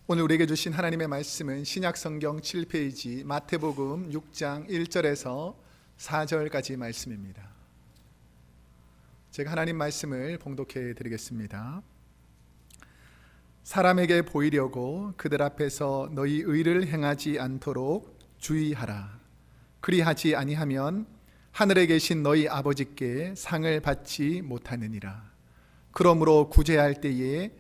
오늘 우리에게 주신 하나님의 말씀은 신약성경 7페이지 마태복음 6장 1절에서 4절까지 말씀입니다. 제가 하나님 말씀을 봉독해 드리겠습니다. 사람에게 보이려고 그들 앞에서 너희 의를 행하지 않도록 주의하라. 그리하지 아니하면 하늘에 계신 너희 아버지께 상을 받지 못하느니라. 그러므로 구제할 때에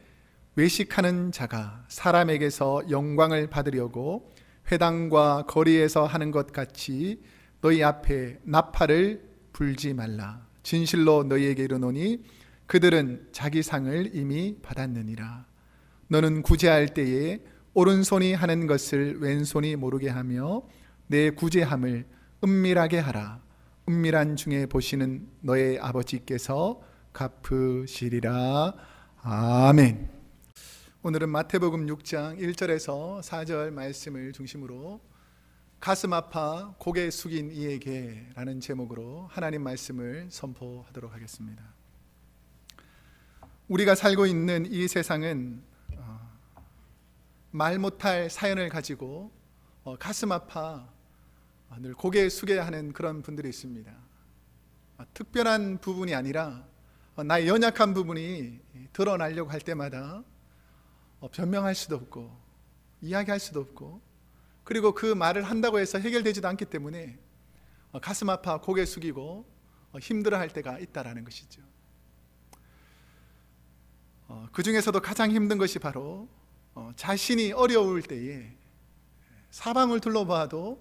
외식하는 자가 사람에게서 영광을 받으려고 회당과 거리에서 하는 것 같이 너희 앞에 나팔을 불지 말라. 진실로 너희에게 이르노니 그들은 자기 상을 이미 받았느니라. 너는 구제할 때에 오른손이 하는 것을 왼손이 모르게 하며 내 구제함을 은밀하게 하라. 은밀한 중에 보시는 너의 아버지께서 갚으시리라. 아멘. 오늘은 마태복음 6장 1절에서 4절 말씀을 중심으로 가슴 아파 고개 숙인 이에게 라는 제목으로 하나님 말씀을 선포하도록 하겠습니다. 우리가 살고 있는 이 세상은 말 못할 사연을 가지고 가슴 아파 늘 고개 숙여야 하는 그런 분들이 있습니다. 특별한 부분이 아니라 나의 연약한 부분이 드러나려고 할 때마다 변명할 수도 없고 이야기할 수도 없고, 그리고 그 말을 한다고 해서 해결되지도 않기 때문에 가슴 아파 고개 숙이고 힘들어할 때가 있다라는 것이죠. 그 중에서도 가장 힘든 것이 바로 자신이 어려울 때에 사방을 둘러봐도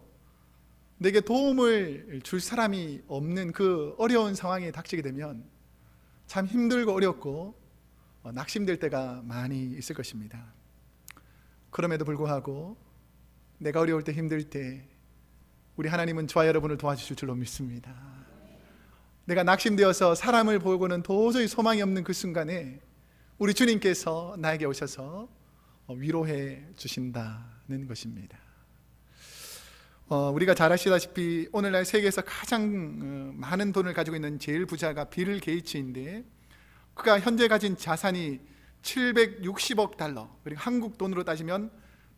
내게 도움을 줄 사람이 없는 그 어려운 상황에 닥치게 되면 참 힘들고 어렵고 낙심될 때가 많이 있을 것입니다. 그럼에도 불구하고 내가 어려울 때 힘들 때 우리 하나님은 저와 여러분을 도와주실 줄로 믿습니다. 내가 낙심되어서 사람을 보고는 도저히 소망이 없는 그 순간에 우리 주님께서 나에게 오셔서 위로해 주신다는 것입니다. 우리가 잘 아시다시피 오늘날 세계에서 가장 많은 돈을 가지고 있는 제일 부자가 빌 게이츠인데, 그가 현재 가진 자산이 760억 달러, 그리고 한국 돈으로 따지면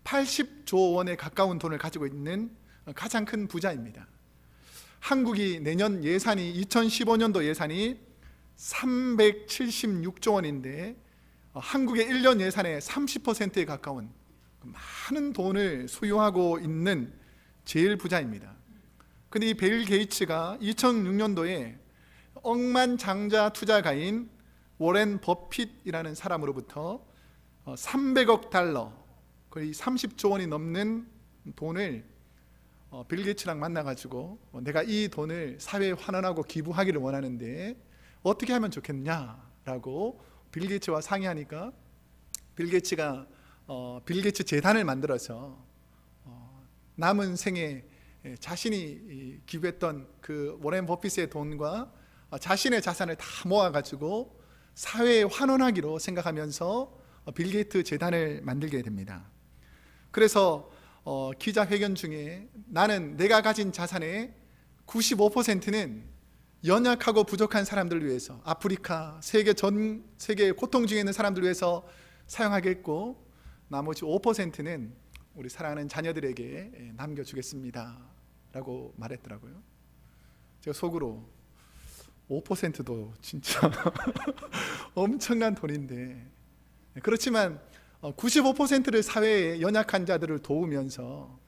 80조 원에 가까운 돈을 가지고 있는 가장 큰 부자입니다. 한국이 내년 예산이 2015년도 예산이 376조 원인데 한국의 1년 예산의 30%에 가까운 많은 돈을 소유하고 있는 제일 부자입니다. 근데 이 빌 게이츠가 2006년도에 억만장자 투자가인 워렌 버핏이라는 사람으로부터 300억 달러, 거의 30조 원이 넘는 돈을 빌 게이츠랑 만나가지고 내가 이 돈을 사회에 환원하고 기부하기를 원하는데 어떻게 하면 좋겠냐라고 빌 게이츠와 상의하니까 빌 게이츠가 빌 게이츠 재단을 만들어서 남은 생에 자신이 기부했던 그 워렌 버핏의 돈과 자신의 자산을 다 모아가지고 사회에 환원하기로 생각하면서 빌 게이츠 재단을 만들게 됩니다. 그래서 기자회견 중에 나는 내가 가진 자산의 95%는 연약하고 부족한 사람들을 위해서, 아프리카, 전 세계 고통 중에 있는 사람들을 위해서 사용하겠고 나머지 5%는 우리 사랑하는 자녀들에게 남겨주겠습니다 라고 말했더라고요. 제가 속으로 5%도 진짜 엄청난 돈인데, 그렇지만 95%를 사회의 연약한 자들을 도우면서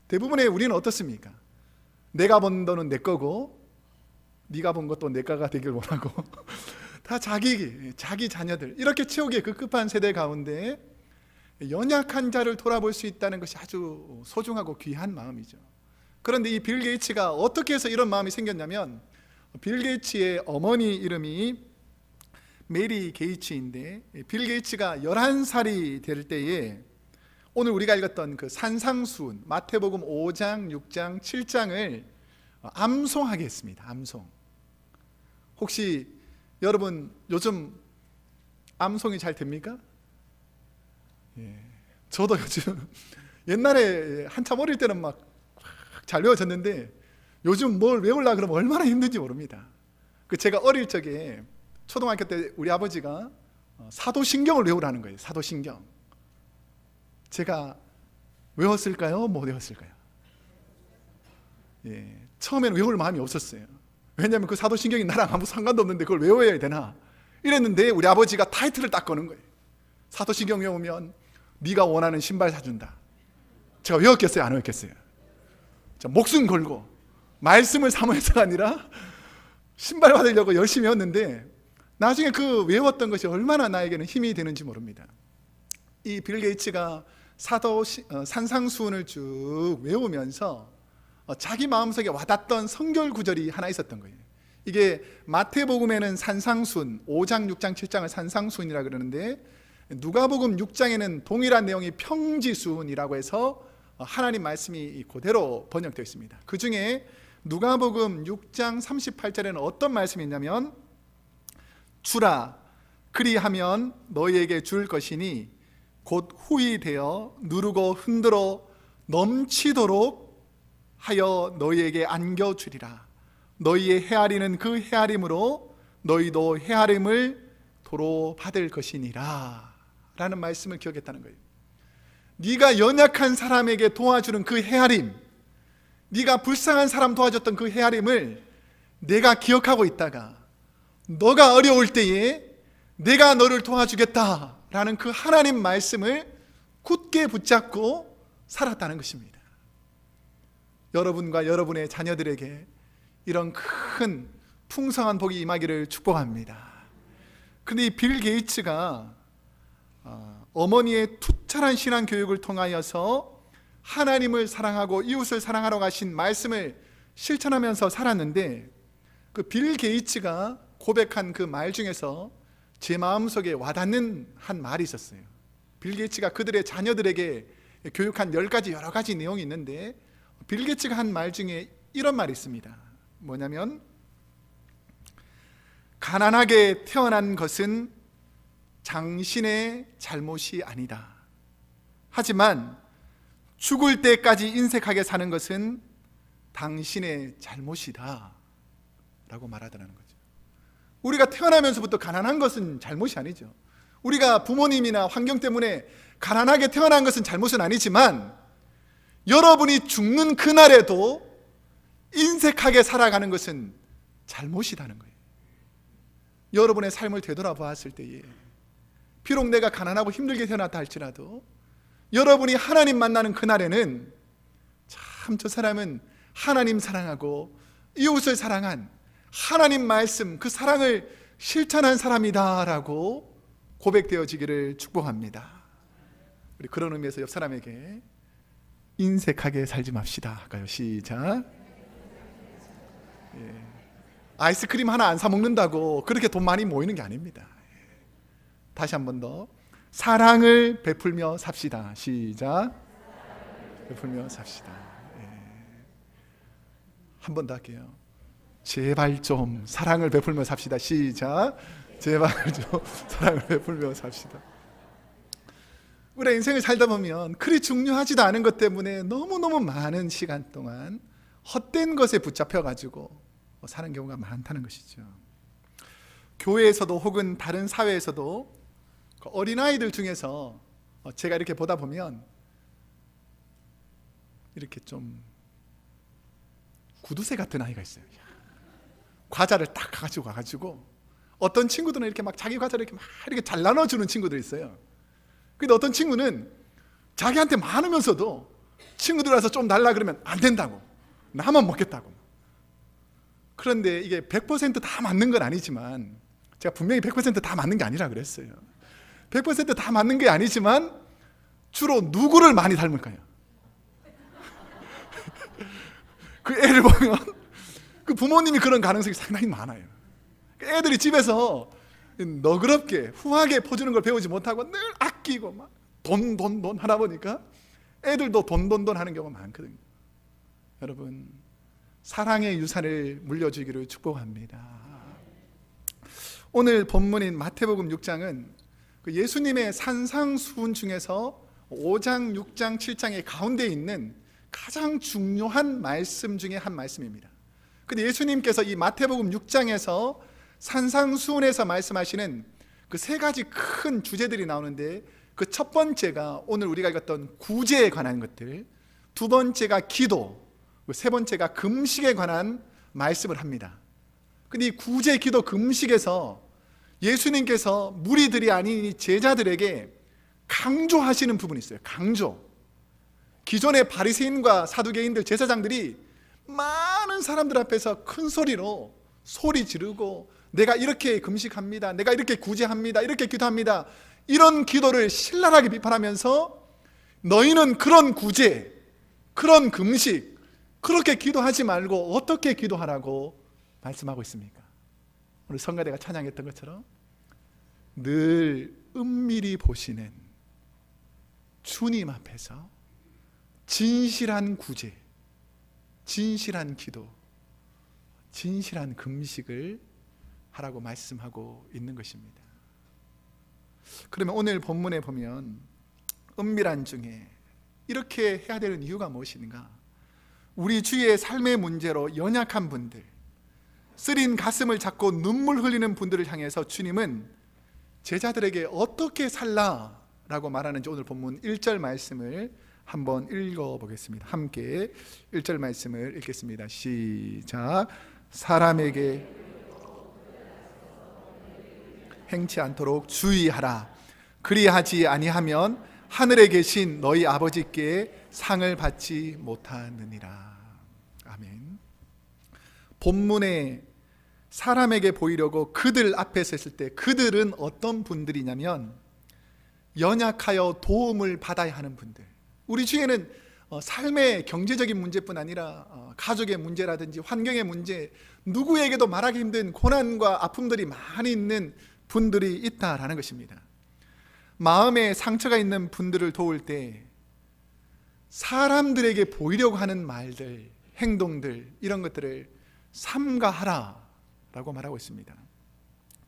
대부분의 우리는 어떻습니까? 내가 번 돈은 내 거고 네가 번 것도 내 거가 되길 원하고 다 자기 자녀들, 이렇게 치우기에 급급한 세대 가운데 연약한 자를 돌아볼 수 있다는 것이 아주 소중하고 귀한 마음이죠. 그런데 이 빌 게이츠가 어떻게 해서 이런 마음이 생겼냐면, 빌 게이츠의 어머니 이름이 메리 게이츠인데, 빌 게이츠가 11살이 될 때에 오늘 우리가 읽었던 그 산상수훈 마태복음 5장, 6장, 7장을 암송하게 했습니다. 암송. 혹시 여러분 요즘 암송이 잘 됩니까? 저도 요즘 옛날에 한참 어릴 때는 막 잘 외워졌는데 요즘 뭘 외우려고 그러면 얼마나 힘든지 모릅니다. 제가 어릴 적에 초등학교 때 우리 아버지가 사도신경을 외우라는 거예요. 사도신경. 제가 외웠을까요? 못 외웠을까요? 처음에는 외울 마음이 없었어요. 왜냐하면 그 사도신경이 나랑 아무 상관도 없는데 그걸 외워야 되나 이랬는데, 우리 아버지가 타이틀을 딱 거는 거예요. 사도신경 외우면 네가 원하는 신발 사준다. 제가 외웠겠어요? 안 외웠겠어요? 자, 목숨 걸고 말씀을 사모해서가 아니라 신발 받으려고 열심히 외웠는데, 나중에 그 외웠던 것이 얼마나 나에게는 힘이 되는지 모릅니다. 이 빌 게이츠가 산상수훈을 쭉 외우면서 자기 마음속에 와닿던 성결 구절이 하나 있었던 거예요. 이게 마태복음에는 산상수훈 5장, 6장, 7장을 산상수훈이라 그러는데, 누가복음 6장에는 동일한 내용이 평지수훈이라고 해서 하나님 말씀이 그대로 번역되어 있습니다. 그 중에 누가복음 6장 38절에는 어떤 말씀이 있냐면, 주라 그리하면 너희에게 줄 것이니 곧 후히 되어 누르고 흔들어 넘치도록 하여 너희에게 안겨주리라. 너희의 헤아리는 그 헤아림으로 너희도 헤아림을 도로 받을 것이니라 라는 말씀을 기억했다는 거예요. 네가 연약한 사람에게 도와주는 그 헤아림, 네가 불쌍한 사람 도와줬던 그 헤아림을 내가 기억하고 있다가 너가 어려울 때에 내가 너를 도와주겠다라는 그 하나님 말씀을 굳게 붙잡고 살았다는 것입니다. 여러분과 여러분의 자녀들에게 이런 큰 풍성한 복이 임하기를 축복합니다. 그런데 이 빌 게이츠가 어머니의 투철한 신앙 교육을 통하여서 하나님을 사랑하고 이웃을 사랑하라고 하신 말씀을 실천하면서 살았는데, 그 빌 게이츠가 고백한 그 말 중에서 제 마음속에 와닿는 한 말이 있었어요. 빌 게이츠가 그들의 자녀들에게 교육한 10가지 여러 가지 내용이 있는데, 빌 게이츠가 한 말 중에 이런 말이 있습니다. 뭐냐면, 가난하게 태어난 것은 당신의 잘못이 아니다. 하지만 죽을 때까지 인색하게 사는 것은 당신의 잘못이다 라고 말하더라는 거죠. 우리가 태어나면서부터 가난한 것은 잘못이 아니죠. 우리가 부모님이나 환경 때문에 가난하게 태어난 것은 잘못은 아니지만, 여러분이 죽는 그날에도 인색하게 살아가는 것은 잘못이라는 거예요. 여러분의 삶을 되돌아보았을 때에 비록 내가 가난하고 힘들게 태어났다 할지라도 여러분이 하나님 만나는 그날에는 참 저 사람은 하나님 사랑하고 이웃을 사랑한 하나님 말씀, 그 사랑을 실천한 사람이다 라고 고백되어지기를 축복합니다. 우리 그런 의미에서 옆 사람에게 인색하게 살지 맙시다 할까요? 시작. 아이스크림 하나 안 사 먹는다고 그렇게 돈 많이 모이는 게 아닙니다. 다시 한 번 더, 사랑을 베풀며 삽시다. 시작. 베풀며 삽시다. 한 번 더 할게요. 제발 좀 사랑을 베풀며 삽시다. 시작. 제발 좀 사랑을 베풀며 삽시다. 우리 인생을 살다 보면 그리 중요하지도 않은 것 때문에 너무너무 많은 시간 동안 헛된 것에 붙잡혀가지고 사는 경우가 많다는 것이죠. 교회에서도 혹은 다른 사회에서도 어린아이들 중에서 제가 이렇게 보다 보면 이렇게 좀 구두쇠 같은 아이가 있어요. 과자를 딱 가지고 어떤 친구들은 이렇게 막 자기 과자를 이렇게 잘 나눠주는 친구들이 있어요. 근데 어떤 친구는 자기한테 많으면서도 친구들 와서 좀 달라 그러면 안 된다고, 나만 먹겠다고. 그런데 이게 100% 다 맞는 건 아니지만, 제가 분명히 100% 다 맞는 게 아니라 그랬어요. 100% 다 맞는 게 아니지만 주로 누구를 많이 닮을까요? 그 애를 보면 그 부모님이 그런 가능성이 상당히 많아요. 애들이 집에서 너그럽게 후하게 퍼주는 걸 배우지 못하고 늘 아끼고 막 돈 하다 보니까 애들도 돈 하는 경우가 많거든요. 여러분, 사랑의 유산을 물려주기를 축복합니다. 오늘 본문인 마태복음 6장은 그 예수님의 산상수훈 중에서 5장, 6장, 7장의 가운데 있는 가장 중요한 말씀 중에 한 말씀입니다. 근데 예수님께서 이 마태복음 6장에서 산상수훈에서 말씀하시는 그 세 가지 큰 주제들이 나오는데, 그 첫 번째가 오늘 우리가 읽었던 구제에 관한 것들, 두 번째가 기도, 세 번째가 금식에 관한 말씀을 합니다. 근데 이 구제, 기도, 금식에서 예수님께서 무리들이 아닌 이 제자들에게 강조하시는 부분이 있어요. 강조. 기존의 바리새인과 사두개인들, 제사장들이 많은 사람들 앞에서 큰 소리로 소리 지르고 내가 이렇게 금식합니다, 내가 이렇게 구제합니다, 이렇게 기도합니다, 이런 기도를 신랄하게 비판하면서 너희는 그런 구제, 그런 금식, 그렇게 기도하지 말고 어떻게 기도하라고 말씀하고 있습니까? 오늘 성가대가 찬양했던 것처럼 늘 은밀히 보시는 주님 앞에서 진실한 구제, 진실한 기도, 진실한 금식을 하라고 말씀하고 있는 것입니다. 그러면 오늘 본문에 보면 은밀한 중에 이렇게 해야 되는 이유가 무엇인가? 우리 주위의 삶의 문제로 연약한 분들, 쓰린 가슴을 잡고 눈물 흘리는 분들을 향해서 주님은 제자들에게 어떻게 살라라고 말하는지 오늘 본문 1절 말씀을 한번 읽어보겠습니다. 함께 1절 말씀을 읽겠습니다. 시작. 사람에게 행치 않도록 주의하라. 그리하지 아니하면 하늘에 계신 너희 아버지께 상을 받지 못하느니라. 아멘. 본문에 사람에게 보이려고 그들 앞에 섰을 때 그들은 어떤 분들이냐면 연약하여 도움을 받아야 하는 분들. 우리 주위에는 삶의 경제적인 문제뿐 아니라 가족의 문제라든지 환경의 문제, 누구에게도 말하기 힘든 고난과 아픔들이 많이 있는 분들이 있다라는 것입니다. 마음에 상처가 있는 분들을 도울 때 사람들에게 보이려고 하는 말들, 행동들, 이런 것들을 삼가하라 라고 말하고 있습니다.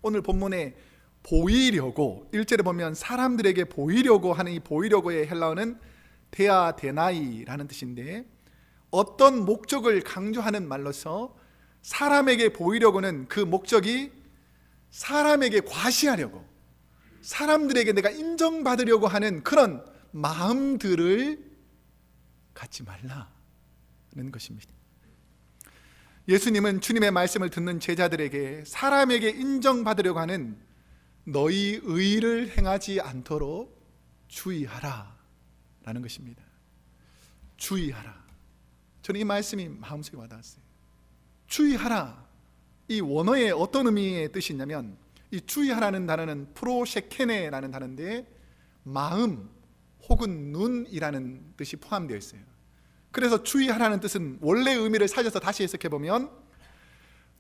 오늘 본문에 보이려고, 1절에 보면 사람들에게 보이려고 하는 이 보이려고의 헬라어는 데아데나이라는 뜻인데, 어떤 목적을 강조하는 말로서 사람에게 보이려고는 그 목적이 사람에게 과시하려고, 사람들에게 내가 인정받으려고 하는 그런 마음들을 갖지 말라는 것입니다. 예수님은 주님의 말씀을 듣는 제자들에게 사람에게 인정받으려고 하는 너희 의를 행하지 않도록 주의하라 라는 것입니다. 주의하라. 저는 이 말씀이 마음속에 와닿았어요. 주의하라. 이 원어의 어떤 의미의 뜻이 있냐면, 이 주의하라는 단어는 프로셰케네라는 단어인데 마음 혹은 눈이라는 뜻이 포함되어 있어요. 그래서 주의하라는 뜻은 원래 의미를 살려서 다시 해석해보면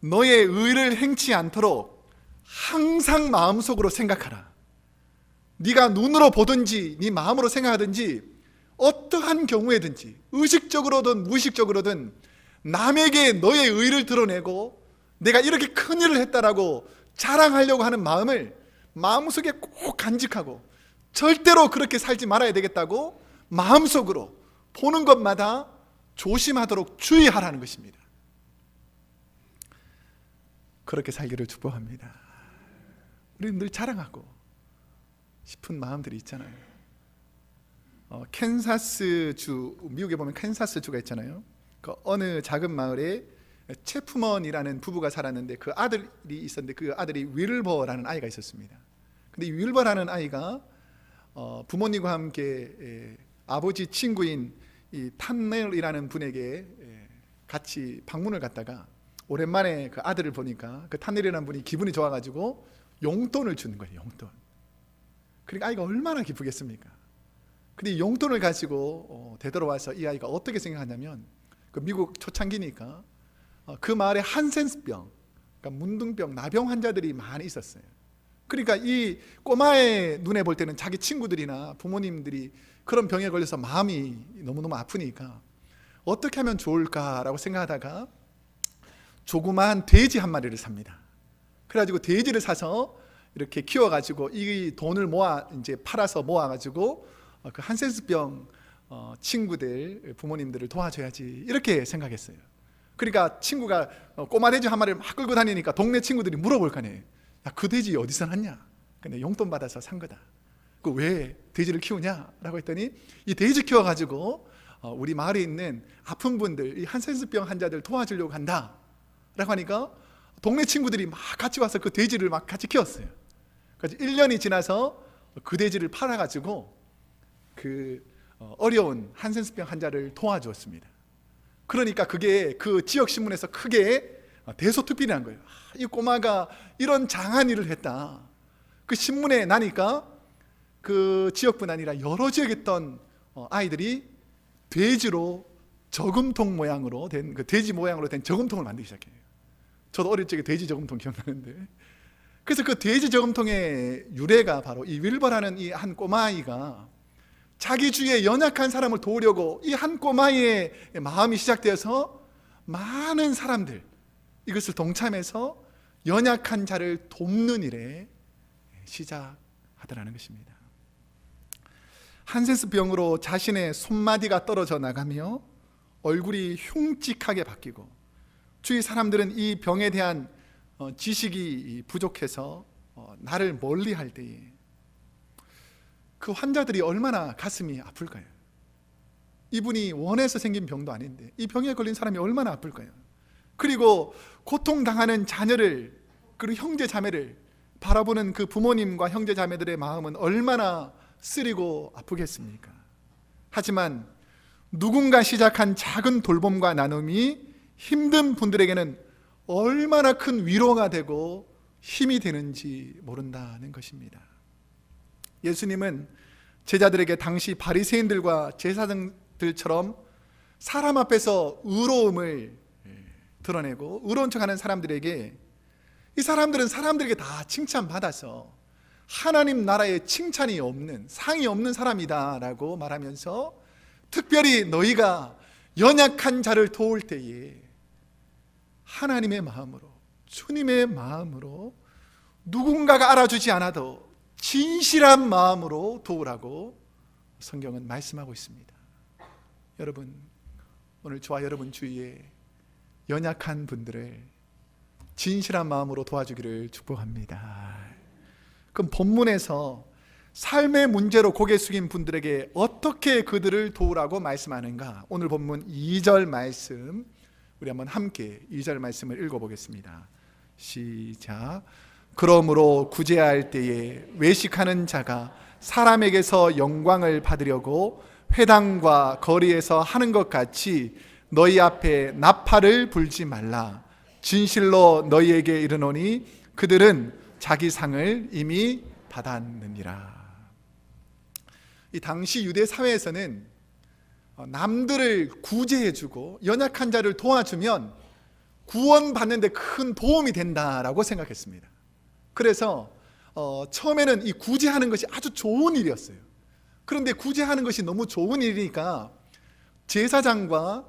너의 의를 행치 않도록 항상 마음속으로 생각하라. 네가 눈으로 보든지 네 마음으로 생각하든지 어떠한 경우에든지 의식적으로든 무의식적으로든 남에게 너의 의를 드러내고 내가 이렇게 큰 일을 했다라고 자랑하려고 하는 마음을 마음속에 꼭 간직하고 절대로 그렇게 살지 말아야 되겠다고 마음속으로 보는 것마다 조심하도록 주의하라는 것입니다. 그렇게 살기를 축복합니다. 우리는 늘 자랑하고 싶은 마음들이 있잖아요. 캔사스주, 미국에 보면 캔사스주가 있잖아요. 그 어느 작은 마을에 체프먼이라는 부부가 살았는데 그 아들이 있었는데 그 아들이 윌버라는 아이가 있었습니다. 근데 이 윌버라는 아이가 부모님과 함께 아버지 친구인 이 탄넬이라는 분에게 같이 방문을 갔다가 오랜만에 그 아들을 보니까 그 탄넬이라는 분이 기분이 좋아가지고 용돈을 주는 거예요. 용돈. 그러니까 아이가 얼마나 기쁘겠습니까? 근데 이 용돈을 가지고 되돌아와서 이 아이가 어떻게 생각하냐면, 그 미국 초창기니까 그 마을에 한센스병, 그러니까 문둥병, 나병 환자들이 많이 있었어요. 그러니까 이 꼬마의 눈에 볼 때는 자기 친구들이나 부모님들이 그런 병에 걸려서 마음이 너무너무 아프니까 어떻게 하면 좋을까라고 생각하다가 조그마한 돼지 한 마리를 삽니다. 그래가지고 돼지를 사서 이렇게 키워가지고 이 돈을 모아 이제 팔아서 모아가지고 그 한센스병 친구들, 부모님들을 도와줘야지 이렇게 생각했어요. 그러니까 친구가 꼬마 돼지 한 마리를 막 끌고 다니니까 동네 친구들이 물어볼 거 아니에요. 야, 그 돼지 어디서 났냐? 근데 용돈 받아서 산 거다. 그 왜 돼지를 키우냐라고 했더니 이 돼지 키워가지고 우리 마을에 있는 아픈 분들, 이 한센스병 환자들 도와주려고 한다 라고 하니까 동네 친구들이 막 같이 와서 그 돼지를 막 같이 키웠어요. 그래서 1년이 지나서 그 돼지를 팔아가지고 그 어려운 한센스병 환자를 도와주었습니다. 그러니까 그게 그 지역 신문에서 크게 대소특필이 난 거예요. 이 꼬마가 이런 장한 일을 했다. 그 신문에 나니까 그 지역뿐 아니라 여러 지역에 있던 아이들이 돼지로 저금통 모양으로 된, 그 돼지 모양으로 된 저금통을 만들기 시작해요. 저도 어릴 적에 돼지 저금통 기억나는데, 그래서 그 돼지 저금통의 유래가 바로 이 윌버라는 이 한 꼬마아이가 자기 주위에 연약한 사람을 도우려고 이 한 꼬마아이의 마음이 시작되어서 많은 사람들 이것을 동참해서 연약한 자를 돕는 일에 시작하더라는 것입니다. 한센스 병으로 자신의 손마디가 떨어져 나가며 얼굴이 흉측하게 바뀌고 주위 사람들은 이 병에 대한 지식이 부족해서 나를 멀리할 때에 그 환자들이 얼마나 가슴이 아플까요? 이분이 원해서 생긴 병도 아닌데 이 병에 걸린 사람이 얼마나 아플까요? 그리고 고통당하는 자녀를, 그리고 형제 자매를 바라보는 그 부모님과 형제 자매들의 마음은 얼마나 쓰리고 아프겠습니까? 하지만 누군가 시작한 작은 돌봄과 나눔이 힘든 분들에게는 얼마나 큰 위로가 되고 힘이 되는지 모른다는 것입니다. 예수님은 제자들에게 당시 바리새인들과 제사장들처럼 사람 앞에서 의로움을 드러내고 의로운 척하는 사람들에게, 이 사람들은 사람들에게 다 칭찬받아서 하나님 나라에 칭찬이 없는, 상이 없는 사람이다 라고 말하면서 특별히 너희가 연약한 자를 도울 때에 하나님의 마음으로, 주님의 마음으로, 누군가가 알아주지 않아도 진실한 마음으로 도우라고 성경은 말씀하고 있습니다. 여러분, 오늘 저와 여러분 주위에 연약한 분들을 진실한 마음으로 도와주기를 축복합니다. 그럼 본문에서 삶의 문제로 고개 숙인 분들에게 어떻게 그들을 도우라고 말씀하는가? 오늘 본문 2절 말씀, 우리 한번 함께 2절 말씀을 읽어보겠습니다. 시작. 그러므로 구제할 때에 외식하는 자가 사람에게서 영광을 받으려고 회당과 거리에서 하는 것 같이 너희 앞에 나팔을 불지 말라. 진실로 너희에게 이르노니 그들은 자기 상을 이미 받았느니라. 이 당시 유대 사회에서는 남들을 구제해주고 연약한 자를 도와주면 구원받는 데 큰 도움이 된다라고 생각했습니다. 그래서 처음에는 이 구제하는 것이 아주 좋은 일이었어요. 그런데 구제하는 것이 너무 좋은 일이니까 제사장과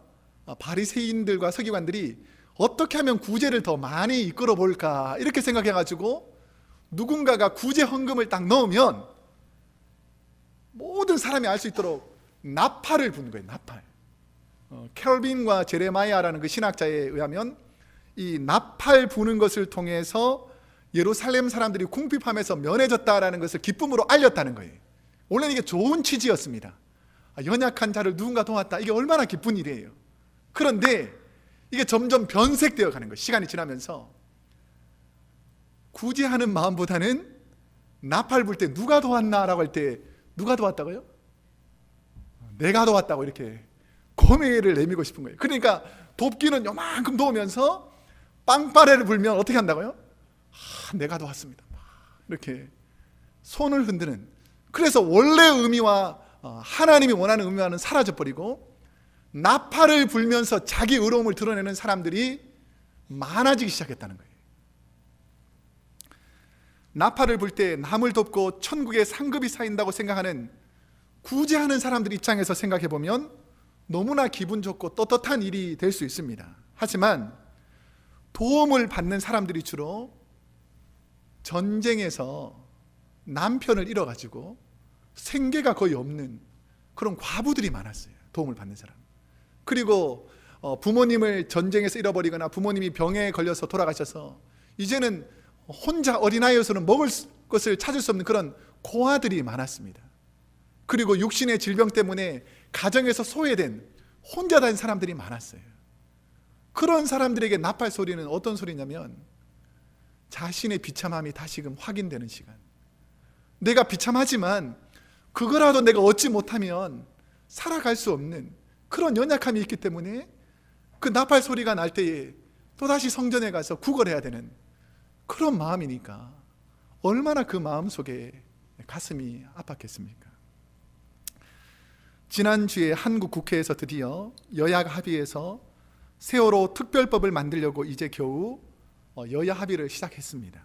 바리새인들과 서기관들이 어떻게 하면 구제를 더 많이 이끌어 볼까 이렇게 생각해가지고 누군가가 구제 헌금을 딱 넣으면 모든 사람이 알 수 있도록 나팔을 부는 거예요. 나팔. 켈빈과 제레마야라는 그 신학자에 의하면 이 나팔 부는 것을 통해서 예루살렘 사람들이 궁핍함에서 면해졌다라는 것을 기쁨으로 알렸다는 거예요. 원래는 이게 좋은 취지였습니다. 연약한 자를 누군가 도왔다, 이게 얼마나 기쁜 일이에요. 그런데 이게 점점 변색되어 가는 거예요. 시간이 지나면서 구제하는 마음보다는 나팔 불 때 누가 도왔나 라고 할 때 누가 도왔다고요? 내가 도왔다고 이렇게 고매를 내밀고 싶은 거예요. 그러니까 돕기는 요만큼 도우면서 빵빠레를 불면 어떻게 한다고요? 내가 도왔습니다. 이렇게 손을 흔드는. 그래서 원래 의미와 하나님이 원하는 의미와는 사라져버리고 나팔을 불면서 자기 의로움을 드러내는 사람들이 많아지기 시작했다는 거예요. 나팔을 불 때 남을 돕고 천국에 상급이 쌓인다고 생각하는 구제하는 사람들 입장에서 생각해 보면 너무나 기분 좋고 떳떳한 일이 될 수 있습니다. 하지만 도움을 받는 사람들이 주로 전쟁에서 남편을 잃어가지고 생계가 거의 없는 그런 과부들이 많았어요. 도움을 받는 사람. 그리고 부모님을 전쟁에서 잃어버리거나 부모님이 병에 걸려서 돌아가셔서 이제는 혼자 어린아이여서는 먹을 것을 찾을 수 없는 그런 고아들이 많았습니다. 그리고 육신의 질병 때문에 가정에서 소외된 혼자 된 사람들이 많았어요. 그런 사람들에게 나팔 소리는 어떤 소리냐면 자신의 비참함이 다시금 확인되는 시간. 내가 비참하지만 그거라도 내가 얻지 못하면 살아갈 수 없는 그런 연약함이 있기 때문에 그 나팔 소리가 날 때에 또다시 성전에 가서 구걸해야 되는 그런 마음이니까 얼마나 그 마음 속에 가슴이 아팠겠습니까? 지난주에 한국 국회에서 드디어 여야 합의해서 세월호 특별법을 만들려고 이제 겨우 여야 합의를 시작했습니다.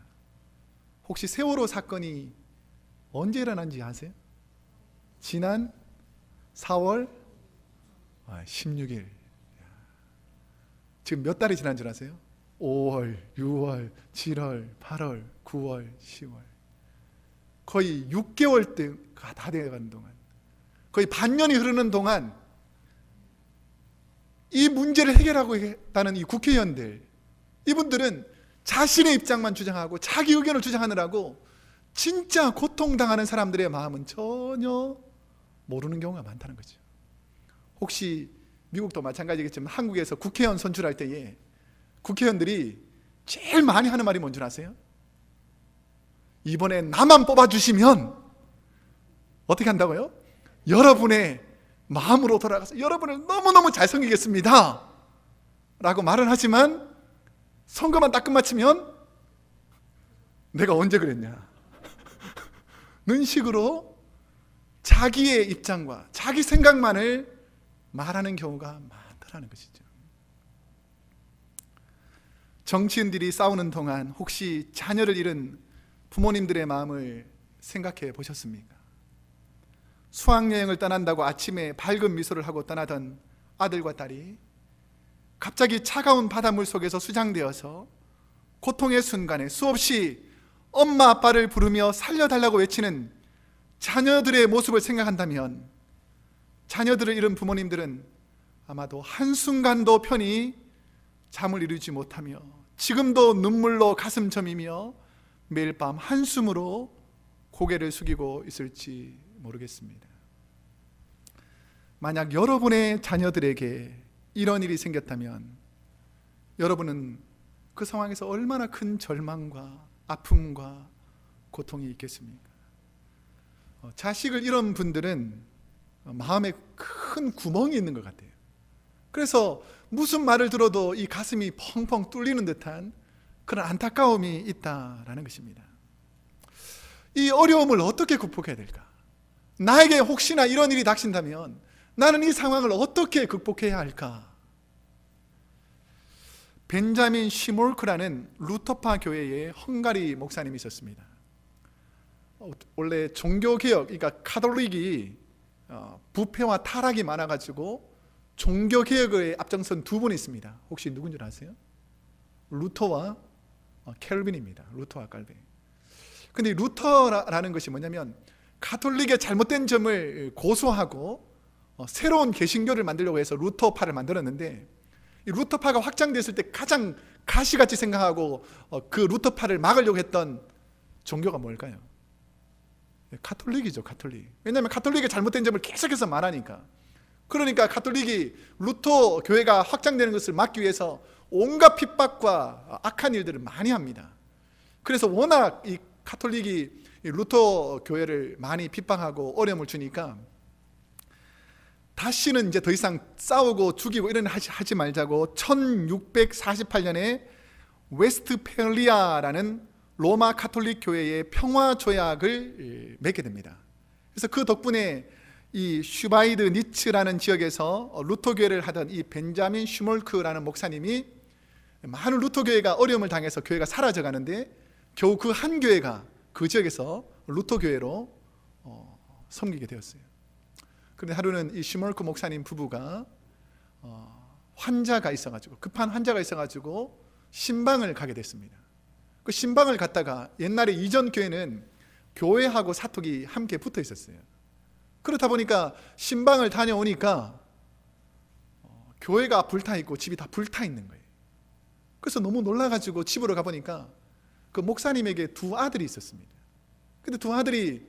혹시 세월호 사건이 언제 일어난지 아세요? 지난 4월 16일. 지금 몇 달이 지난 줄 아세요? 5월, 6월, 7월, 8월, 9월, 10월. 거의 6개월대가 다 돼가는 동안, 거의 반년이 흐르는 동안 이 문제를 해결하고 있다는 이 국회의원들, 이분들은 자신의 입장만 주장하고 자기 의견을 주장하느라고 진짜 고통당하는 사람들의 마음은 전혀 모르는 경우가 많다는 거죠. 혹시 미국도 마찬가지겠지만 한국에서 국회의원 선출할 때에 국회의원들이 제일 많이 하는 말이 뭔지 아세요? 이번에 나만 뽑아주시면 어떻게 한다고요? 여러분의 마음으로 돌아가서 여러분을 너무너무 잘 섬기겠습니다 라고 말은 하지만 선거만 딱 끝마치면 내가 언제 그랬냐 는 식으로 자기의 입장과 자기 생각만을 말하는 경우가 많다는 것이죠. 정치인들이 싸우는 동안 혹시 자녀를 잃은 부모님들의 마음을 생각해 보셨습니까? 수학여행을 떠난다고 아침에 밝은 미소를 하고 떠나던 아들과 딸이 갑자기 차가운 바닷물 속에서 수장되어서 고통의 순간에 수없이 엄마 아빠를 부르며 살려달라고 외치는 자녀들의 모습을 생각한다면 자녀들을 잃은 부모님들은 아마도 한순간도 편히 잠을 이루지 못하며 지금도 눈물로 가슴 저미며 매일 밤 한숨으로 고개를 숙이고 있을지 모르겠습니다. 만약 여러분의 자녀들에게 이런 일이 생겼다면 여러분은 그 상황에서 얼마나 큰 절망과 아픔과 고통이 있겠습니까? 자식을 잃은 분들은 마음에 큰 구멍이 있는 것 같아요. 그래서 무슨 말을 들어도 이 가슴이 펑펑 뚫리는 듯한 그런 안타까움이 있다라는 것입니다. 이 어려움을 어떻게 극복해야 될까? 나에게 혹시나 이런 일이 닥친다면 나는 이 상황을 어떻게 극복해야 할까? 벤자민 시몰크라는 루터파 교회의 헝가리 목사님이 있었습니다. 원래 종교개혁, 그러니까 카톨릭이 부패와 타락이 많아가지고 종교개혁에 앞장선 두 분이 있습니다. 혹시 누군지 아세요? 루터와 켈빈입니다. 루터와 칼빈. 근데 루터라는 것이 뭐냐면 가톨릭의 잘못된 점을 고소하고 새로운 개신교를 만들려고 해서 루터파를 만들었는데, 이 루터파가 확장됐을 때 가장 가시같이 생각하고 그 루터파를 막으려고 했던 종교가 뭘까요? 가톨릭이죠. 가톨릭. 왜냐하면 가톨릭의 잘못된 점을 계속해서 말하니까. 그러니까 가톨릭이 루터 교회가 확장되는 것을 막기 위해서 온갖 핍박과 악한 일들을 많이 합니다. 그래서 워낙 이 가톨릭이 루터 교회를 많이 핍박하고 어려움을 주니까 다시는 이제 더 이상 싸우고 죽이고 이런 일 하지 말자고 1648년에 웨스트펠리아라는 로마 가톨릭 교회의 평화 조약을 맺게 됩니다. 그래서 그 덕분에 이 슈바이드 니츠라는 지역에서 루터 교회를 하던 이 벤자민 슈몰크라는 목사님이 많은 루터 교회가 어려움을 당해서 교회가 사라져 가는데 겨우 그 한 교회가 그 지역에서 루터 교회로 섬기게 되었어요. 그런데 하루는 이 슈몰크 목사님 부부가 환자가 있어가지고 급한 환자가 있어가지고 신방을 가게 됐습니다. 그 신방을 갔다가 옛날에 이전 교회는 교회하고 사톡이 함께 붙어 있었어요. 그렇다 보니까 신방을 다녀오니까 교회가 불타 있고 집이 다 불타 있는 거예요. 그래서 너무 놀라가지고 집으로 가보니까 그 목사님에게 두 아들이 있었습니다. 근데 두 아들이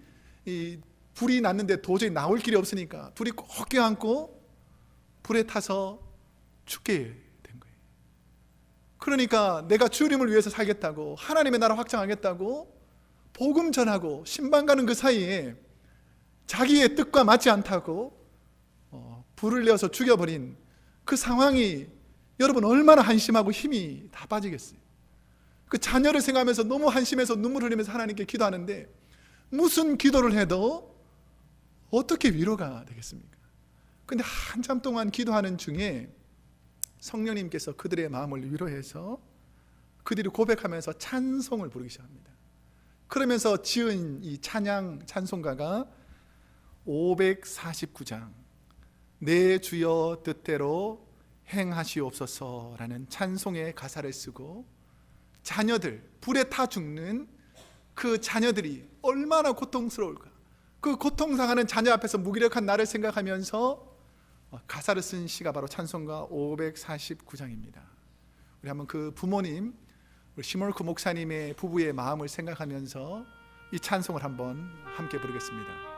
이 불이 났는데 도저히 나올 길이 없으니까 둘이 꼭 껴안고 불에 타서 죽게 된 거예요. 그러니까 내가 주님을 위해서 살겠다고, 하나님의 나라 확장하겠다고 복음 전하고 신방 가는 그 사이에 자기의 뜻과 맞지 않다고 불을 내어서 죽여버린 그 상황이 여러분 얼마나 한심하고 힘이 다 빠지겠어요. 그 자녀를 생각하면서 너무 한심해서 눈물 흘리면서 하나님께 기도하는데 무슨 기도를 해도 어떻게 위로가 되겠습니까? 근데 한참 동안 기도하는 중에 성령님께서 그들의 마음을 위로해서 그들이 고백하면서 찬송을 부르기 시작합니다. 그러면서 지은 이 찬양 찬송가가 549장 내 주여 뜻대로 행하시옵소서라는 찬송의 가사를 쓰고, 자녀들, 불에 타 죽는 그 자녀들이 얼마나 고통스러울까, 그 고통당하는 자녀 앞에서 무기력한 나를 생각하면서 가사를 쓴 시가 바로 찬송가 549장입니다. 우리 한번 그 부모님, 우리 시몰크 목사님의 부부의 마음을 생각하면서 이 찬송을 한번 함께 부르겠습니다.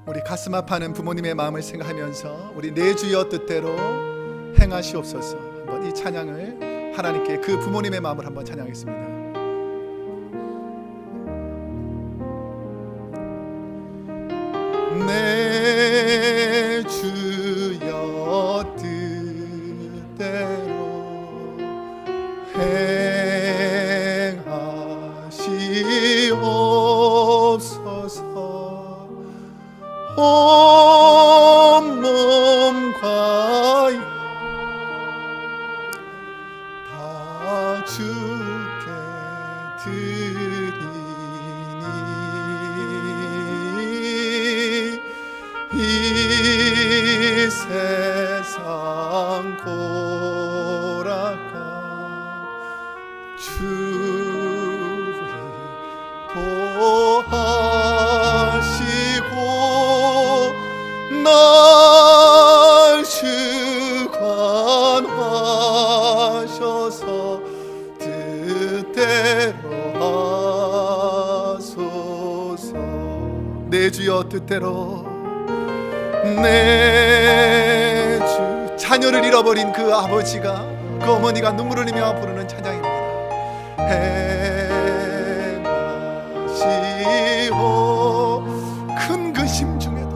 우리 가슴 아파하는 부모님의 마음을 생각하면서 우리 내 주여 뜻대로 행하시옵소서, 한번 이 찬양을 하나님께 그 부모님의 마음을 한번 찬양하겠습니다. 내 주여 뜻대로 행하시옵소서, 온몸과 영 다 주께 드리니 이 세상 고락가 주의 보하시고 날 주관하셔서 뜻대로 하소서. 내 주여 뜻대로 내 주, 자녀를 잃어버린 그 아버지가, 그 어머니가 눈물 흘리며 부르는 찬양입니다. 행하시오 큰 근심 중에도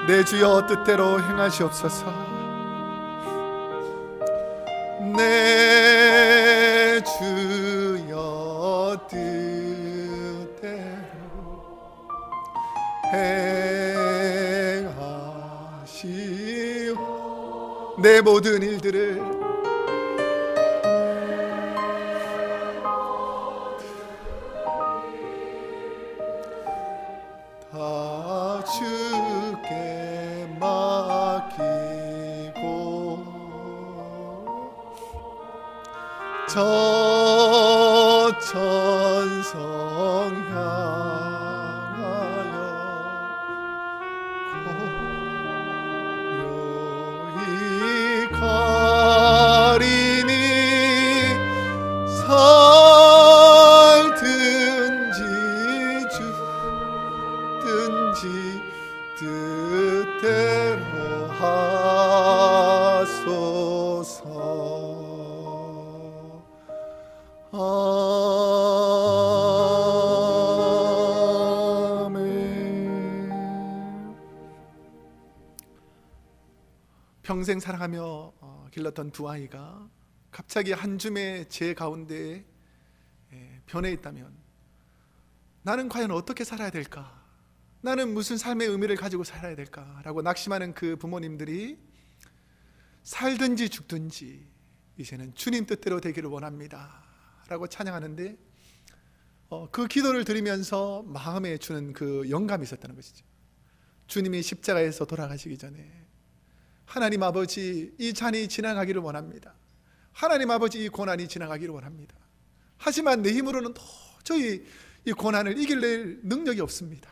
내 주여 뜻대로 행하시옵소서. 내 주여 뜻대로 행하시오. 내 모든 일들을 다 주께 맡기고 저 천성 향하여 고요히 가리니 살든지 죽든지 뜻대로 하소서. 아멘. 평생 사랑하며 길렀던 두 아이가 갑자기 한 줌의 제 가운데 변해 있다면 나는 과연 어떻게 살아야 될까? 나는 무슨 삶의 의미를 가지고 살아야 될까라고 낙심하는 그 부모님들이 살든지 죽든지 이제는 주님 뜻대로 되기를 원합니다 라고 찬양하는데, 그 기도를 드리면서 마음에 주는 그 영감이 있었다는 것이죠. 주님이 십자가에서 돌아가시기 전에 하나님 아버지, 이 잔이 지나가기를 원합니다. 하나님 아버지, 이 고난이 지나가기를 원합니다. 하지만 내 힘으로는 도저히 이 고난을 이길 능력이 없습니다.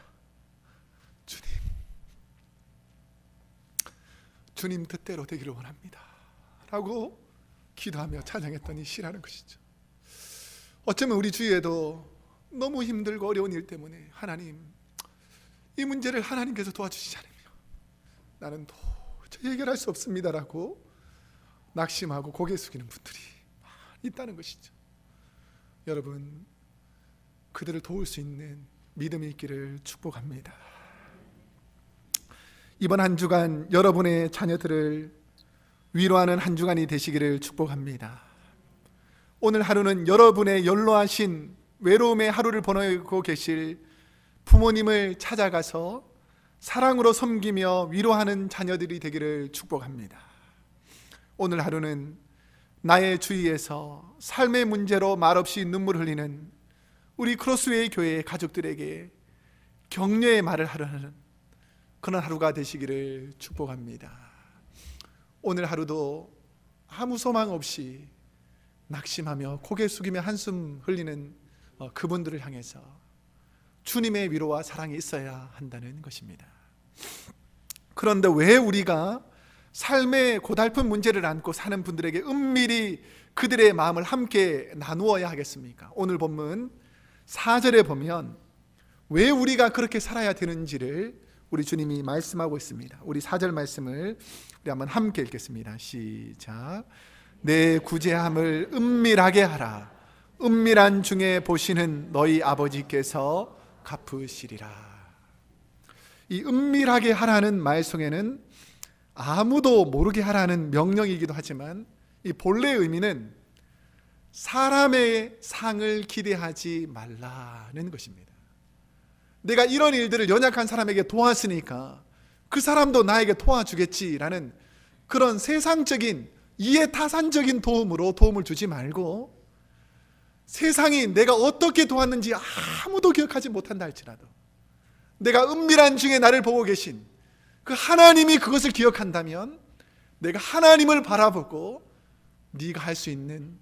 주님 뜻대로 되기를 원합니다 라고 기도하며 찬양했더니 시라는 것이죠. 어쩌면 우리 주위에도 너무 힘들고 어려운 일 때문에 하나님, 이 문제를 하나님께서 도와주시지 않으면 나는 도저히 해결할 수 없습니다라고 낙심하고 고개 숙이는 분들이 많이 있다는 것이죠. 여러분, 그들을 도울 수 있는 믿음이 있기를 축복합니다. 이번 한 주간 여러분의 자녀들을 위로하는 한 주간이 되시기를 축복합니다. 오늘 하루는 여러분의 연로하신 외로움의 하루를 보내고 계실 부모님을 찾아가서 사랑으로 섬기며 위로하는 자녀들이 되기를 축복합니다. 오늘 하루는 나의 주위에서 삶의 문제로 말없이 눈물 흘리는 우리 크로스웨이 교회 가족들에게 격려의 말을 하려는 그런 하루가 되시기를 축복합니다. 오늘 하루도 아무 소망 없이 낙심하며 고개 숙이며 한숨 흘리는 그분들을 향해서 주님의 위로와 사랑이 있어야 한다는 것입니다. 그런데 왜 우리가 삶의 고달픈 문제를 안고 사는 분들에게 은밀히 그들의 마음을 함께 나누어야 하겠습니까? 오늘 본문 4절에 보면 왜 우리가 그렇게 살아야 되는지를 우리 주님이 말씀하고 있습니다. 우리 4절 말씀을 우리 한번 함께 읽겠습니다. 시작. 내 구제함을 은밀하게 하라. 은밀한 중에 보시는 너희 아버지께서 갚으시리라. 이 은밀하게 하라는 말 속에는 아무도 모르게 하라는 명령이기도 하지만 이 본래의 의미는 사람의 상을 기대하지 말라는 것입니다. 내가 이런 일들을 연약한 사람에게 도왔으니까 그 사람도 나에게 도와주겠지라는 그런 세상적인 이해타산적인 도움으로 도움을 주지 말고, 세상이 내가 어떻게 도왔는지 아무도 기억하지 못한다 할지라도 내가 은밀한 중에 나를 보고 계신 그 하나님이 그것을 기억한다면 내가 하나님을 바라보고 네가 할 수 있는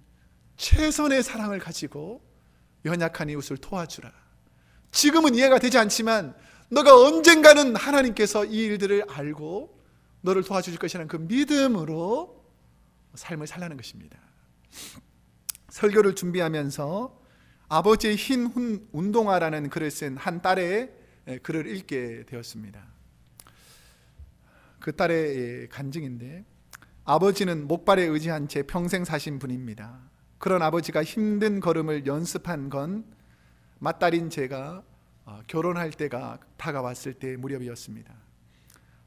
최선의 사랑을 가지고 연약한 이웃을 도와주라. 지금은 이해가 되지 않지만 너가 언젠가는 하나님께서 이 일들을 알고 너를 도와주실 것이라는 그 믿음으로 삶을 살라는 것입니다. 설교를 준비하면서 아버지의 흰 운동화라는 글을 쓴 한 딸의 글을 읽게 되었습니다. 그 딸의 간증인데, 아버지는 목발에 의지한 채 평생 사신 분입니다. 그런 아버지가 힘든 걸음을 연습한 건 맏딸인 제가 결혼할 때가 다가왔을 때 무렵이었습니다.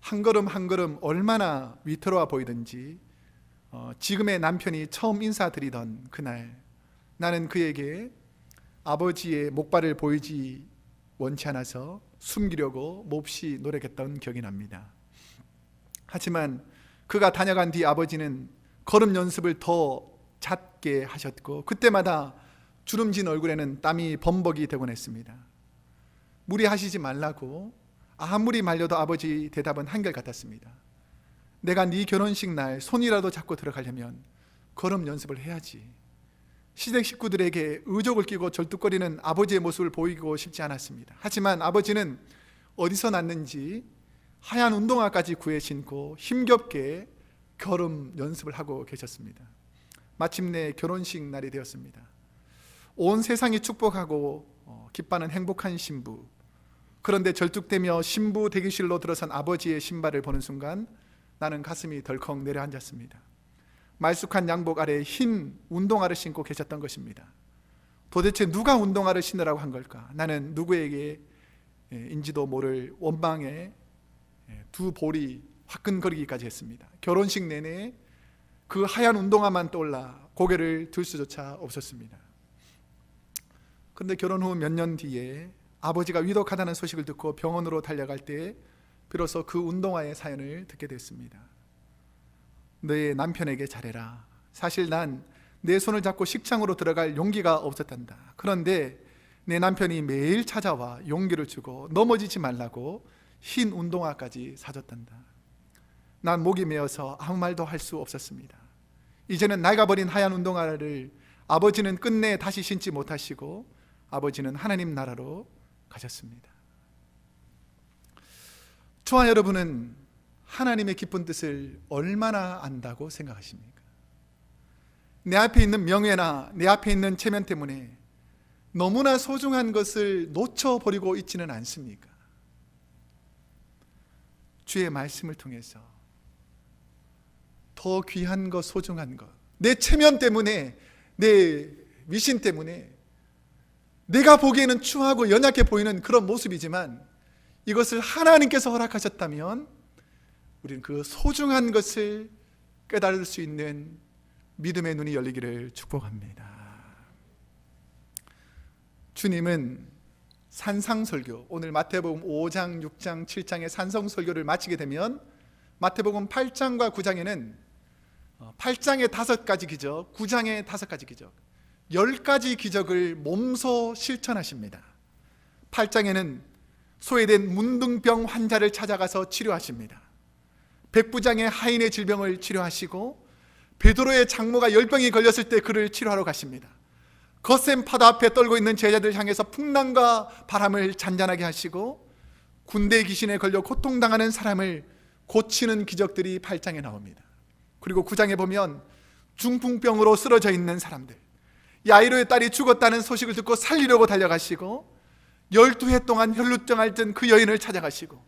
한 걸음 한 걸음 얼마나 위태로워 보이든지 지금의 남편이 처음 인사드리던 그날, 나는 그에게 아버지의 목발을 보이지 원치 않아서 숨기려고 몹시 노력했던 기억이 납니다. 하지만 그가 다녀간 뒤 아버지는 걸음 연습을 더 잦게 하셨고, 그때마다 주름진 얼굴에는 땀이 범벅이 되곤 했습니다. 무리하시지 말라고 아무리 말려도 아버지 대답은 한결같았습니다. 내가 네 결혼식 날 손이라도 잡고 들어가려면 걸음 연습을 해야지. 시댁 식구들에게 의족을 끼고 절뚝거리는 아버지의 모습을 보이고 싶지 않았습니다. 하지만 아버지는 어디서 났는지 하얀 운동화까지 구해 신고 힘겹게 결혼 연습을 하고 계셨습니다. 마침내 결혼식 날이 되었습니다. 온 세상이 축복하고 기뻐하는 행복한 신부. 그런데 절뚝대며 신부 대기실로 들어선 아버지의 신발을 보는 순간 나는 가슴이 덜컥 내려앉았습니다. 말쑥한 양복 아래 흰 운동화를 신고 계셨던 것입니다. 도대체 누가 운동화를 신으라고 한 걸까? 나는 누구에게 인지도 모를 원망에 두 볼이 화끈거리기까지 했습니다. 결혼식 내내 그 하얀 운동화만 떠올라 고개를 들 수조차 없었습니다. 그런데 결혼 후 몇 년 뒤에 아버지가 위독하다는 소식을 듣고 병원으로 달려갈 때 비로소 그 운동화의 사연을 듣게 됐습니다. 너의 남편에게 잘해라. 사실 난 내 손을 잡고 식장으로 들어갈 용기가 없었단다. 그런데 내 남편이 매일 찾아와 용기를 주고 넘어지지 말라고 흰 운동화까지 사줬단다. 난 목이 메어서 아무 말도 할 수 없었습니다. 이제는 낡아버린 하얀 운동화를 아버지는 끝내 다시 신지 못하시고 아버지는 하나님 나라로 가셨습니다. 저와 여러분은 하나님의 기쁜 뜻을 얼마나 안다고 생각하십니까? 내 앞에 있는 명예나 내 앞에 있는 체면 때문에 너무나 소중한 것을 놓쳐버리고 있지는 않습니까? 주의 말씀을 통해서 더 귀한 것, 소중한 것, 내 체면 때문에, 내 위신 때문에 내가 보기에는 추하고 연약해 보이는 그런 모습이지만 이것을 하나님께서 허락하셨다면 우리는 그 소중한 것을 깨달을 수 있는 믿음의 눈이 열리기를 축복합니다. 주님은 산상설교, 오늘 마태복음 5장, 6장, 7장의 산성설교를 마치게 되면 마태복음 8장과 9장에는 8장의 5가지 기적, 9장의 5가지 기적, 10가지 기적을 몸소 실천하십니다. 8장에는 소외된 문둥병 환자를 찾아가서 치료하십니다. 백부장의 하인의 질병을 치료하시고 베드로의 장모가 열병이 걸렸을 때 그를 치료하러 가십니다. 거센 바다 앞에 떨고 있는 제자들 향해서 풍랑과 바람을 잔잔하게 하시고 군대 귀신에 걸려 고통당하는 사람을 고치는 기적들이 8장에 나옵니다. 그리고 9장에 보면 중풍병으로 쓰러져 있는 사람들, 야이로의 딸이 죽었다는 소식을 듣고 살리려고 달려가시고 12해 동안 혈루증 앓던 그 여인을 찾아가시고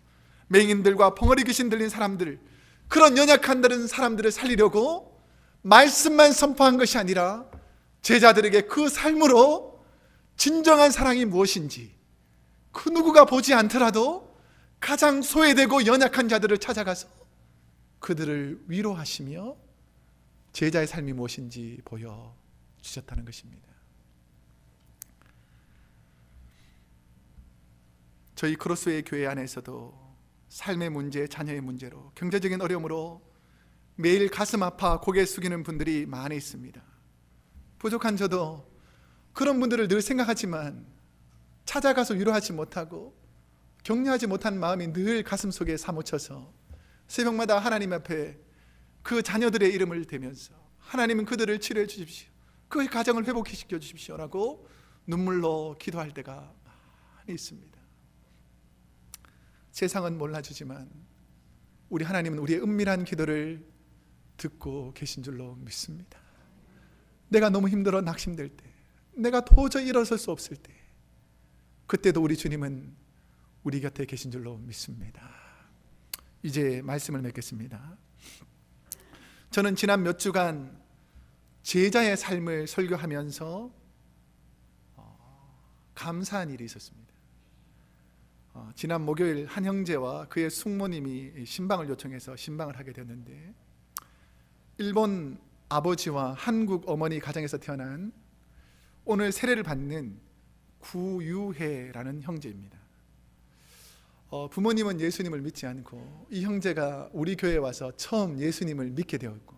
맹인들과 벙어리 귀신 들린 사람들, 그런 연약한 사람들을 살리려고 말씀만 선포한 것이 아니라 제자들에게 그 삶으로 진정한 사랑이 무엇인지 그 누구가 보지 않더라도 가장 소외되고 연약한 자들을 찾아가서 그들을 위로하시며 제자의 삶이 무엇인지 보여주셨다는 것입니다. 저희 크로스웨이 교회 안에서도 삶의 문제, 자녀의 문제로, 경제적인 어려움으로 매일 가슴 아파 고개 숙이는 분들이 많이 있습니다. 부족한 저도 그런 분들을 늘 생각하지만 찾아가서 위로하지 못하고 격려하지 못한 마음이 늘 가슴속에 사무쳐서 새벽마다 하나님 앞에 그 자녀들의 이름을 대면서 하나님은 그들을 치료해 주십시오, 그의 가정을 회복시켜 주십시오라고 눈물로 기도할 때가 많이 있습니다. 세상은 몰라주지만 우리 하나님은 우리의 은밀한 기도를 듣고 계신 줄로 믿습니다. 내가 너무 힘들어 낙심될 때, 내가 도저히 일어설 수 없을 때, 그때도 우리 주님은 우리 곁에 계신 줄로 믿습니다. 이제 말씀을 맺겠습니다. 저는 지난 몇 주간 제자의 삶을 설교하면서 감사한 일이 있었습니다. 지난 목요일 한 형제와 그의 숙모님이 신방을 요청해서 신방을 하게 되었는데, 일본 아버지와 한국 어머니 가정에서 태어난 오늘 세례를 받는 구유해라는 형제입니다. 부모님은 예수님을 믿지 않고 이 형제가 우리 교회에 와서 처음 예수님을 믿게 되었고,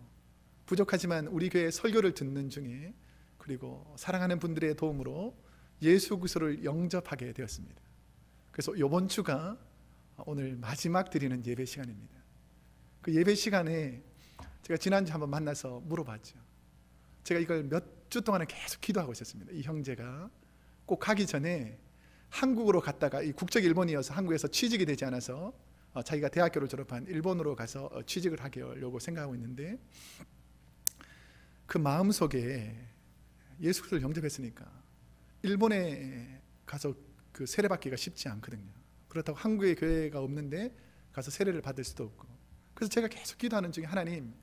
부족하지만 우리 교회 설교를 듣는 중에 그리고 사랑하는 분들의 도움으로 예수 그리스도를 영접하게 되었습니다. 그래서 이번 주가 오늘 마지막 드리는 예배 시간입니다. 그 예배 시간에 제가 지난주 한번 만나서 물어봤죠. 제가 이걸 몇 주 동안은 계속 기도하고 있었습니다. 이 형제가 꼭 가기 전에 한국으로 갔다가 이 국적이 일본이어서 한국에서 취직이 되지 않아서 자기가 대학교를 졸업한 일본으로 가서 취직을 하려고 생각하고 있는데, 그 마음속에 예수 그리스도를 영접했으니까 일본에 가서 그 세례받기가 쉽지 않거든요. 그렇다고 한국에 교회가 없는데 가서 세례를 받을 수도 없고, 그래서 제가 계속 기도하는 중에 하나님,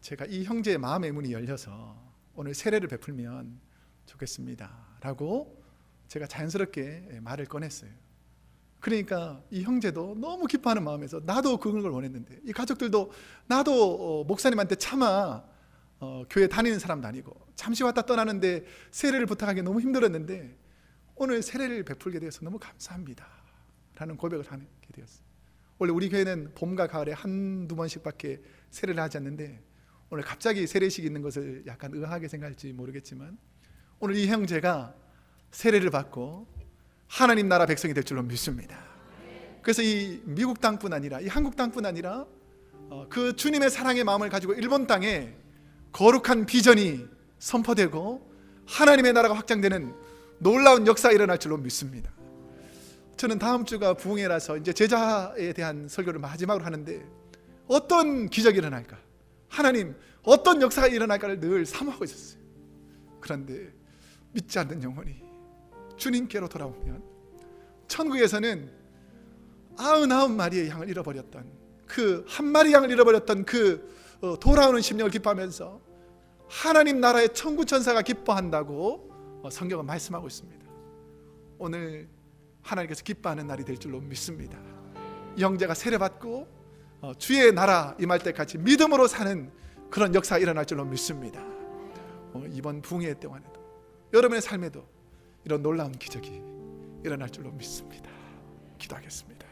제가 이 형제의 마음의 문이 열려서 오늘 세례를 베풀면 좋겠습니다 라고 제가 자연스럽게 말을 꺼냈어요. 그러니까 이 형제도 너무 기뻐하는 마음에서 나도 그런 걸 원했는데, 이 가족들도 나도 목사님한테 차마 교회 다니는 사람도 아니고 잠시 왔다 떠나는데 세례를 부탁하기 너무 힘들었는데 오늘 세례를 베풀게 되어서 너무 감사합니다 라는 고백을 하게 되었어요. 원래 우리 교회는 봄과 가을에 한두 번씩밖에 세례를 하지 않는데 오늘 갑자기 세례식이 있는 것을 약간 의아하게 생각할지 모르겠지만 오늘 이 형제가 세례를 받고 하나님 나라 백성이 될 줄로 믿습니다. 그래서 이 미국 땅뿐 아니라 이 한국 땅뿐 아니라 그 주님의 사랑의 마음을 가지고 일본 땅에 거룩한 비전이 선포되고 하나님의 나라가 확장되는 놀라운 역사가 일어날 줄로 믿습니다. 저는 다음 주가 부흥회라서 이제 제자에 대한 설교를 마지막으로 하는데 어떤 기적이 일어날까, 하나님 어떤 역사가 일어날까를 늘 사모하고 있었어요. 그런데 믿지 않는 영혼이 주님께로 돌아오면 천국에서는 99마리의 양을 잃어버렸던 그 한 마리 양을 잃어버렸던 그 돌아오는 심령을 기뻐하면서 하나님 나라의 천군 천사가 기뻐한다고 성경은 말씀하고 있습니다. 오늘 하나님께서 기뻐하는 날이 될 줄로 믿습니다. 이 형제가 세례받고 주의 나라 임할 때까지 믿음으로 사는 그런 역사가 일어날 줄로 믿습니다. 이번 부흥회 동안에도 여러분의 삶에도 이런 놀라운 기적이 일어날 줄로 믿습니다. 기도하겠습니다.